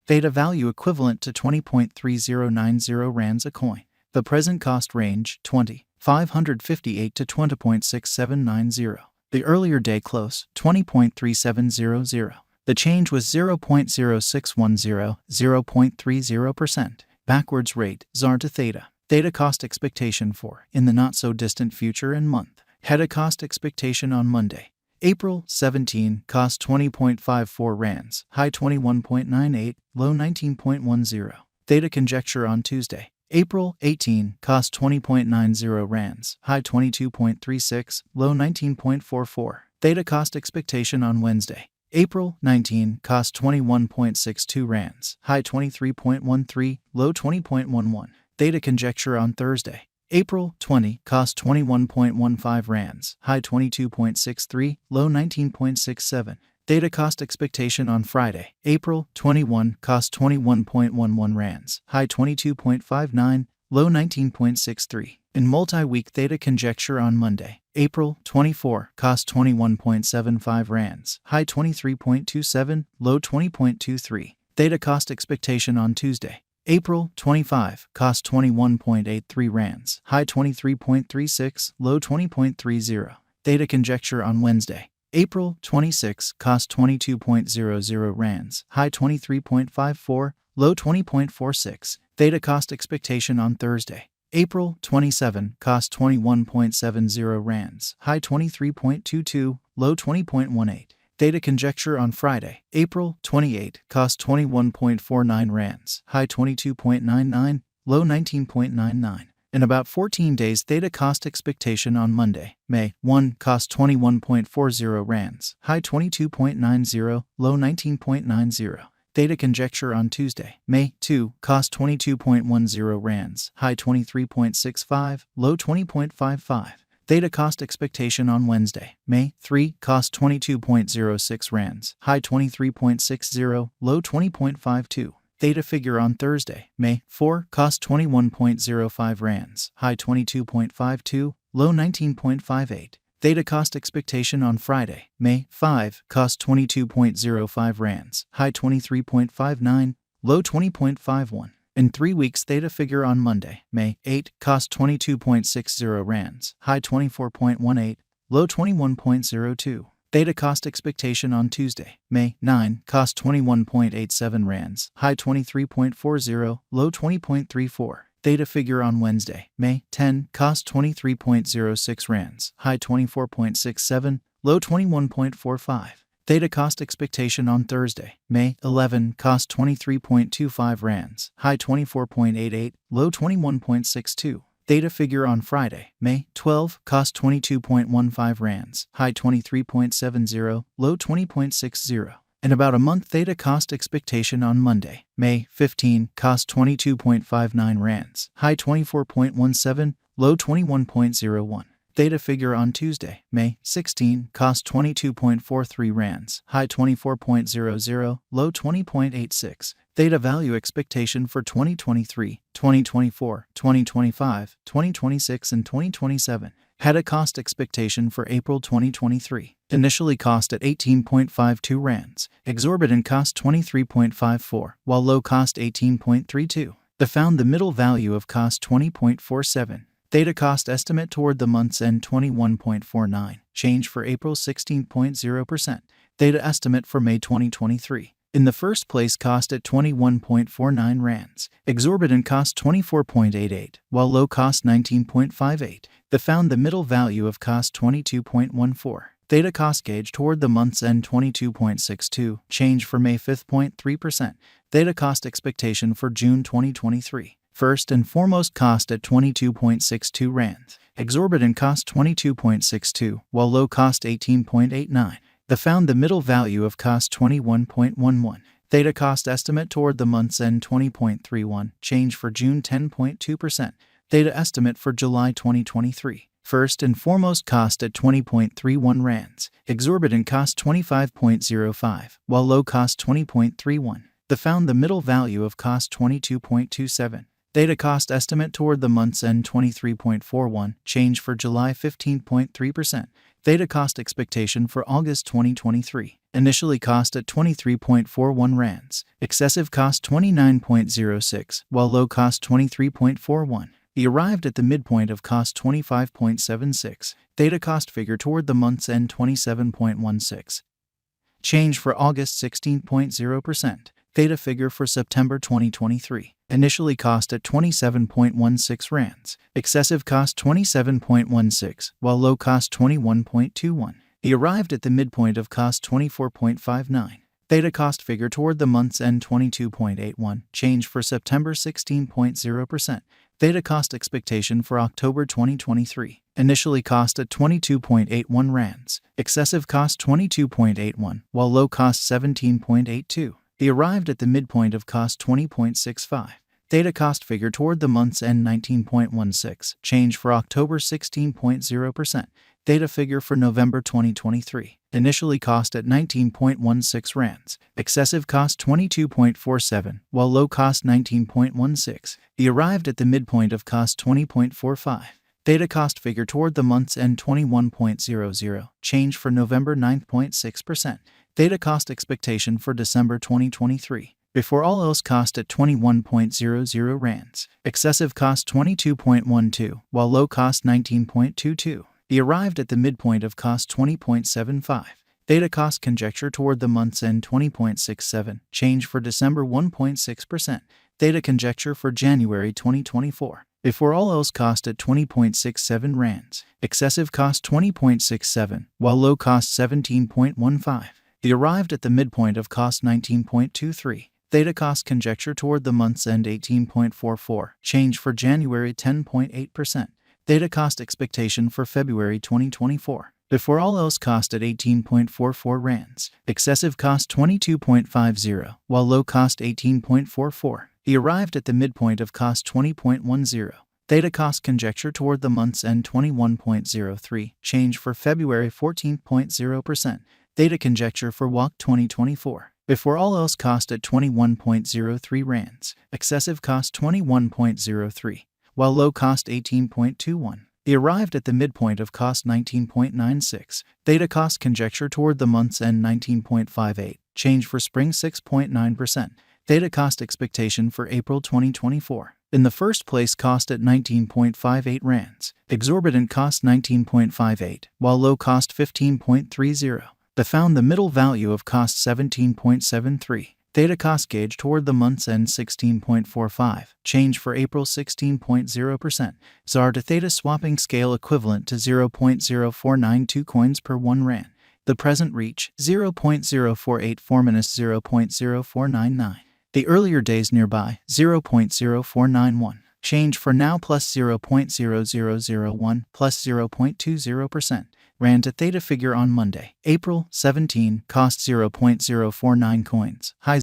Theta value equivalent to 20.3090 rands a coin. The present cost range 20.558 to 20.6790. The earlier day close 20.3700. The change was 0.0610, 0.30%. Backwards rate ZAR to Theta. Theta cost expectation for in the not so distant future and month. Theta cost expectation on Monday, April 17, cost 20.54 rands, high 21.98, low 19.10. Theta conjecture on Tuesday, April 18, cost 20.90 rands, high 22.36, low 19.44. Theta cost expectation on Wednesday, April 19, cost 21.62 rands, high 23.13, low 20.11. Theta conjecture on Thursday, April 20, cost 21.15 rands, high 22.63, low 19.67. Theta cost expectation on Friday, April 21, cost 21.11 rands, high 22.59, low 19.63. In multi-week Theta conjecture on Monday, April 24, cost 21.75 rands, high 23.27, low 20.23. Theta cost expectation on Tuesday, April 25, cost 21.83 rands, high 23.36, low 20.30. Theta conjecture on Wednesday, April 26, cost 22.00 rands, high 23.54, low 20.46. Theta cost expectation on Thursday, April 27, cost 21.70 rands, high 23.22, low 20.18. Theta conjecture on Friday, April 28, cost 21.49 rands, high 22.99, low 19.99. In about 14 days Theta cost expectation on Monday, May 1, cost 21.40 rands, high 22.90, low 19.90. Theta conjecture on Tuesday, May 2, cost 22.10 rands, high 23.65, low 20.55. Theta cost expectation on Wednesday, May 3, cost 22.06 rands, high 23.60, low 20.52. Theta figure on Thursday, May 4, cost 21.05 rands, high 22.52, low 19.58. Theta cost expectation on Friday, May 5, cost 22.05 rands, high 23.59, low 20.51. In 3 weeks Theta figure on Monday, May 8, cost 22.60 rands, high 24.18, low 21.02. Theta cost expectation on Tuesday, May 9, cost 21.87 rands, high 23.40, low 20.34. Theta figure on Wednesday, May 10, cost 23.06 rands, high 24.67, low 21.45. Theta cost expectation on Thursday, May 11, cost 23.25 rands, high 24.88, low 21.62. Theta figure on Friday, May 12, cost 22.15 rands, high 23.70, low 20.60. In about a month Theta cost expectation on Monday, May 15, cost 22.59 rands, high 24.17, low 21.01. Theta figure on Tuesday, May 16, cost 22.43 rands, high 24.00, low 20.86. Theta value expectation for 2023, 2024, 2025, 2026, and 2027. Theta cost expectation for April 2023. Initially cost at 18.52 rands, exorbitant cost 23.54, while low cost 18.32. The found the middle value of cost 20.47. Theta cost estimate toward the month's end 21.49, change for April 16.0%. Theta estimate for May 2023. In the first place cost at 21.49 rands, exorbitant cost 24.88, while low cost 19.58. The found the middle value of cost 22.14. Theta cost gauge toward the month's end 22.62, change for May 5.3%. Theta cost expectation for June 2023. First and foremost cost at 22.62 rands, exorbitant cost 22.62, while low cost 18.89. The found the middle value of cost 21.11. Theta cost estimate toward the month's end 20.31, change for June 10.2%. Theta estimate for July 2023. First and foremost cost at 20.31 rands, exorbitant cost 25.05, while low cost 20.31. The found the middle value of cost 22.27. Theta cost estimate toward the month's end 23.41, change for July 15.3%. Theta cost expectation for August 2023. initially cost at 23.41 rands, excessive cost 29.06, while low cost 23.41. He arrived at the midpoint of cost 25.76. Theta cost figure toward the month's end 27.16. Change for August 16.0%. Theta figure for September 2023. Initially cost at 27.16 rands. Excessive cost 27.16, while low cost 21.21. He arrived at the midpoint of cost 24.59. Theta cost figure toward the month's end 22.81. Change for September 16.0%. Theta cost expectation for October 2023. Initially cost at 22.81 rands. Excessive cost 22.81, while low cost 17.82. He arrived at the midpoint of cost 20.65. Theta cost figure toward the month's end 19.16. Change for October 16.0%. Theta figure for November 2023. Initially cost at 19.16 rands. Excessive cost 22.47, while low cost 19.16. He arrived at the midpoint of cost 20.45. Theta cost figure toward the month's end 21.00. Change for November 9.6%. Theta cost expectation for December 2023. Before all else cost at 21.00 rands. Excessive cost 22.12, while low cost 19.22. He arrived at the midpoint of cost 20.75. Theta cost conjecture toward the month's end 20.67. Change for December 1.6%. Theta conjecture for January 2024. Before all else cost at 20.67 rands. Excessive cost 20.67, while low cost 17.15. He arrived at the midpoint of cost 19.23. Theta cost conjecture toward the month's end 18.44. Change for January 10.8%. Theta cost expectation for February 2024. Before all else cost at 18.44 rands. Excessive cost 22.50, while low cost 18.44. He arrived at the midpoint of cost 20.10. Theta cost conjecture toward the month's end 21.03. Change for February 14.0%. Theta conjecture for WAC 2024. Before all else cost at 21.03 rands. Excessive cost 21.03. While low cost 18.21. He arrived at the midpoint of cost 19.96. Theta cost conjecture toward the month's end 19.58. Change for spring 6.9%. Theta cost expectation for April 2024. In the first place cost at 19.58 rands. Exorbitant cost 19.58, while low cost 15.30. They found the middle value of cost 17.73. Theta cost gauge toward the month's end 16.45. Change for April 16.0%. ZAR to Theta swapping scale equivalent to 0.0492 coins per 1 rand. The present reach 0.048 minus 0.0499. The earlier days nearby 0.0491. Change for now plus 0.0001 plus 0.20%. Rand to Theta figure on Monday, April 17, cost 0.049 coins. High